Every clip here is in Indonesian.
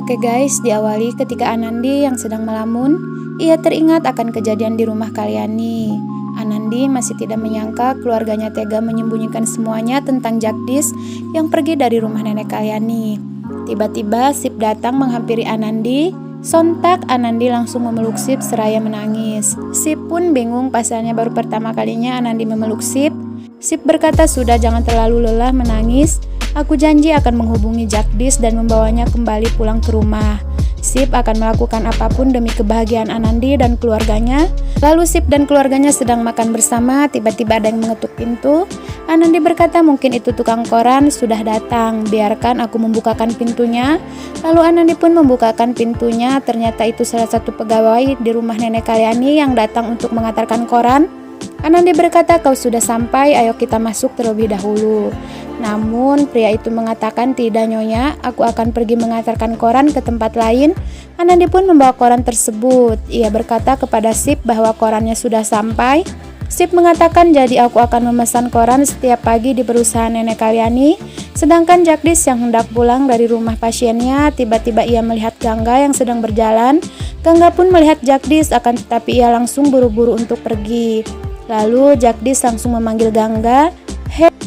Oke guys, diawali ketika Anandi yang sedang melamun, ia teringat akan kejadian di rumah Kalyani. Anandi masih tidak menyangka keluarganya tega menyembunyikan semuanya tentang Jagdish yang pergi dari rumah nenek Kalyani. Tiba-tiba Sip datang menghampiri Anandi. Sontak Anandi langsung memeluk Sip seraya menangis. Sip pun bingung, pasalnya baru pertama kalinya Anandi memeluk Sip. Sip berkata, "Sudah, jangan terlalu lelah menangis. Aku janji akan menghubungi Jagdish dan membawanya kembali pulang ke rumah." Sip akan melakukan apapun demi kebahagiaan Anandi dan keluarganya. Lalu Sip dan keluarganya sedang makan bersama, tiba-tiba ada yang mengetuk pintu. Anandi berkata, "Mungkin itu tukang koran sudah datang, biarkan aku membukakan pintunya." Lalu Anandi pun membukakan pintunya, ternyata itu salah satu pegawai di rumah nenek Kalyani yang datang untuk mengantarkan koran. Anandi berkata, "Kau sudah sampai, ayo kita masuk terlebih dahulu." Namun pria itu mengatakan, "Tidak nyonya, aku akan pergi mengantarkan koran ke tempat lain." Anandi pun membawa koran tersebut. Ia berkata kepada Sip bahwa korannya sudah sampai. Sip mengatakan, "Jadi aku akan memesan koran setiap pagi di perusahaan nenek Kalyani." Sedangkan Jagdish yang hendak pulang dari rumah pasiennya, tiba-tiba ia melihat Gangga yang sedang berjalan. Gangga pun melihat Jagdish, akan tetapi ia langsung buru-buru untuk pergi. Lalu Jagdish langsung memanggil Gangga.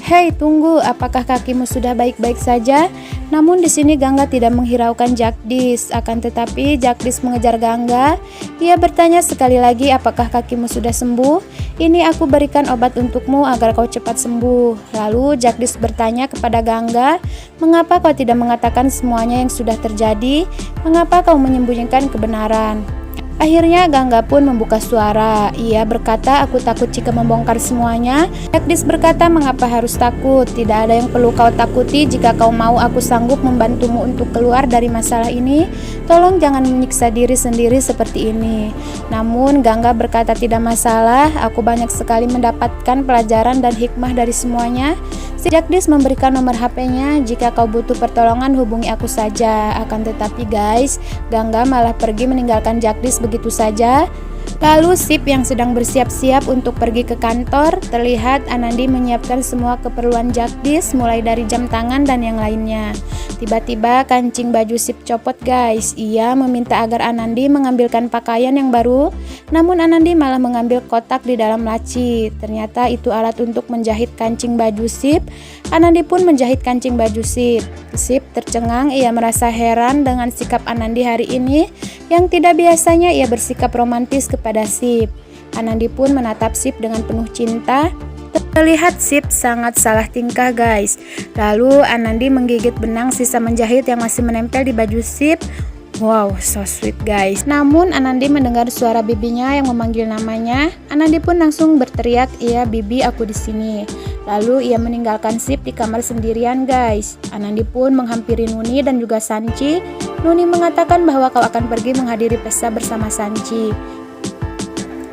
Hei, tunggu, apakah kakimu sudah baik-baik saja?" Namun di sini Gangga tidak menghiraukan Jagdish, akan tetapi Jagdish mengejar Gangga. Ia bertanya sekali lagi, "Apakah kakimu sudah sembuh? Ini aku berikan obat untukmu agar kau cepat sembuh." Lalu Jagdish bertanya kepada Gangga, "Mengapa kau tidak mengatakan semuanya yang sudah terjadi? Mengapa kau menyembunyikan kebenaran?" Akhirnya Gangga pun membuka suara. Ia berkata, "Aku takut jika membongkar semuanya." Jagdish berkata, "Mengapa harus takut? Tidak ada yang perlu kau takuti. Jika kau mau, aku sanggup membantumu untuk keluar dari masalah ini. Tolong jangan menyiksa diri sendiri seperti ini." Namun Gangga berkata, "Tidak masalah, aku banyak sekali mendapatkan pelajaran dan hikmah dari semuanya." Jagdish memberikan nomor HP-nya, "Jika kau butuh pertolongan hubungi aku saja." Akan tetapi guys, Gangga malah pergi meninggalkan Jagdish begitu saja. Lalu Sip yang sedang bersiap-siap untuk pergi ke kantor, terlihat Anandi menyiapkan semua keperluan Jagdish mulai dari jam tangan dan yang lainnya. Tiba-tiba kancing baju Sip copot guys. Ia meminta agar Anandi mengambilkan pakaian yang baru, namun Anandi malah mengambil kotak di dalam laci. Ternyata itu alat untuk menjahit kancing baju Sip. Anandi pun menjahit kancing baju Sip. Sip tercengang, ia merasa heran dengan sikap Anandi hari ini yang tidak biasanya ia bersikap romantis kepada Sip. Anandi pun menatap Sip dengan penuh cinta. Terlihat Sip sangat salah tingkah guys. Lalu Anandi menggigit benang sisa menjahit yang masih menempel di baju Sip. Wow, so sweet guys. Namun Anandi mendengar suara bibinya yang memanggil namanya. Anandi pun langsung berteriak, "Iya bibi, aku di sini." Lalu ia meninggalkan Sip di kamar sendirian guys. Anandi pun menghampiri Nuni dan juga Sanchi. Nuni mengatakan bahwa kau akan pergi menghadiri pesta bersama Sanchi.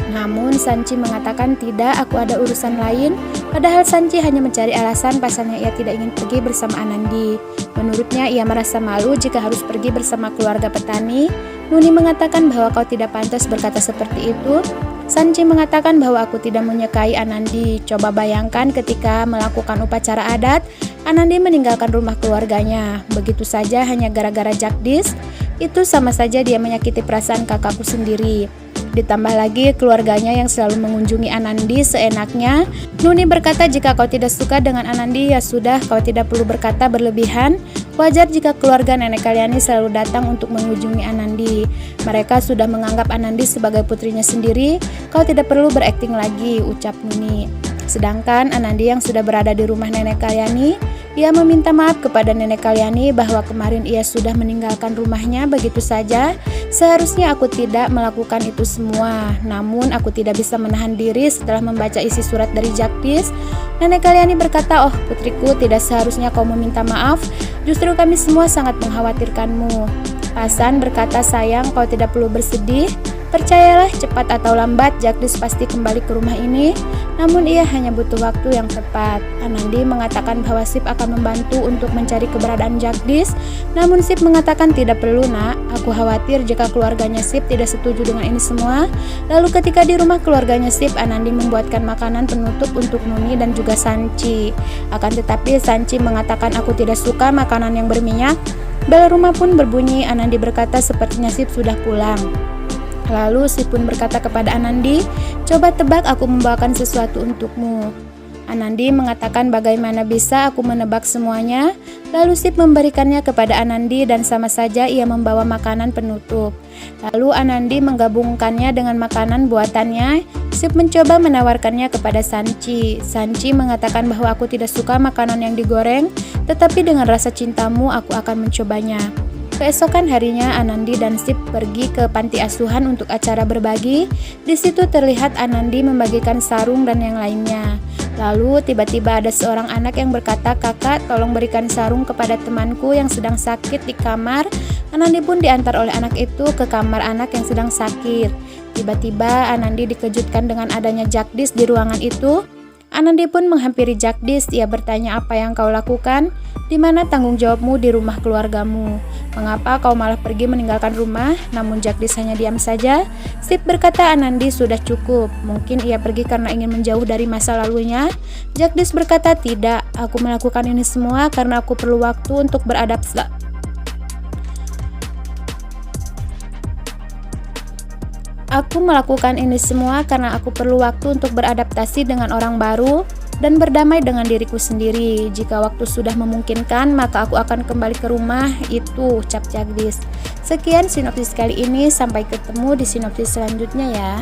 Namun Sanchi mengatakan, "Tidak, aku ada urusan lain." Padahal Sanchi hanya mencari alasan, pasalnya ia tidak ingin pergi bersama Anandi. Menurutnya ia merasa malu jika harus pergi bersama keluarga petani. Nuni mengatakan bahwa kau tidak pantas berkata seperti itu. Sanchi mengatakan bahwa aku tidak menyukai Anandi. Coba bayangkan ketika melakukan upacara adat, Anandi meninggalkan rumah keluarganya. Begitu saja hanya gara-gara Jagdish. Itu sama saja dia menyakiti perasaan kakakku sendiri. Ditambah lagi keluarganya yang selalu mengunjungi Anandi seenaknya. Nuni berkata, "Jika kau tidak suka dengan Anandi, ya sudah, kau tidak perlu berkata berlebihan. Wajar jika keluarga nenek Kalyani selalu datang untuk mengunjungi Anandi. Mereka sudah menganggap Anandi sebagai putrinya sendiri. Kau tidak perlu berakting lagi," ucap Nuni. Sedangkan Anandi yang sudah berada di rumah nenek Kalyani, ia meminta maaf kepada nenek Kalyani bahwa kemarin ia sudah meninggalkan rumahnya begitu saja. "Seharusnya aku tidak melakukan itu semua, namun aku tidak bisa menahan diri setelah membaca isi surat dari Jagdish." Nenek Kalyani berkata, "Oh putriku, tidak seharusnya kau meminta maaf. Justru kami semua sangat mengkhawatirkanmu." Hasan berkata, "Sayang, kau tidak perlu bersedih. Percayalah, cepat atau lambat Jagdish pasti kembali ke rumah ini. Namun ia hanya butuh waktu yang tepat." Anandi mengatakan bahwa Sip akan membantu untuk mencari keberadaan Jagdish. Namun Sip mengatakan, "Tidak perlu nak, aku khawatir jika keluarganya Sip tidak setuju dengan ini semua." Lalu ketika di rumah keluarganya Sip, Anandi membuatkan makanan penutup untuk Nuni dan juga Sanchi. Akan tetapi Sanchi mengatakan, "Aku tidak suka makanan yang berminyak." Bel rumah pun berbunyi. Anandi berkata sepertinya Sip sudah pulang. Lalu Sip pun berkata kepada Anandi, "Coba tebak, aku membawakan sesuatu untukmu." Anandi mengatakan bagaimana bisa aku menebak semuanya. Lalu Sip memberikannya kepada Anandi dan sama saja ia membawa makanan penutup. Lalu Anandi menggabungkannya dengan makanan buatannya. Sip mencoba menawarkannya kepada Sanchi. Sanchi mengatakan bahwa aku tidak suka makanan yang digoreng, tetapi dengan rasa cintamu aku akan mencobanya. Keesokan harinya Anandi dan Sip pergi ke panti asuhan untuk acara berbagi. Di situ terlihat Anandi membagikan sarung dan yang lainnya. Lalu tiba-tiba ada seorang anak yang berkata, "Kakak, tolong berikan sarung kepada temanku yang sedang sakit di kamar." Anandi pun diantar oleh anak itu ke kamar anak yang sedang sakit. Tiba-tiba Anandi dikejutkan dengan adanya Jagdish di ruangan itu. Anandi pun menghampiri Jagdish. Ia bertanya, "Apa yang kau lakukan? Di mana tanggung jawabmu di rumah keluargamu? Mengapa kau malah pergi meninggalkan rumah?" Namun Jagdish hanya diam saja. Sip berkata Anandi sudah cukup. Mungkin ia pergi karena ingin menjauh dari masa lalunya. Jagdish berkata, "Tidak, aku melakukan ini semua karena aku perlu waktu untuk beradaptasi. Aku melakukan ini semua karena aku perlu waktu untuk beradaptasi dengan orang baru dan berdamai dengan diriku sendiri. Jika waktu sudah memungkinkan, maka aku akan kembali ke rumah." Itu ucap Jagdish. Sekian sinopsis kali ini, sampai ketemu di sinopsis selanjutnya ya.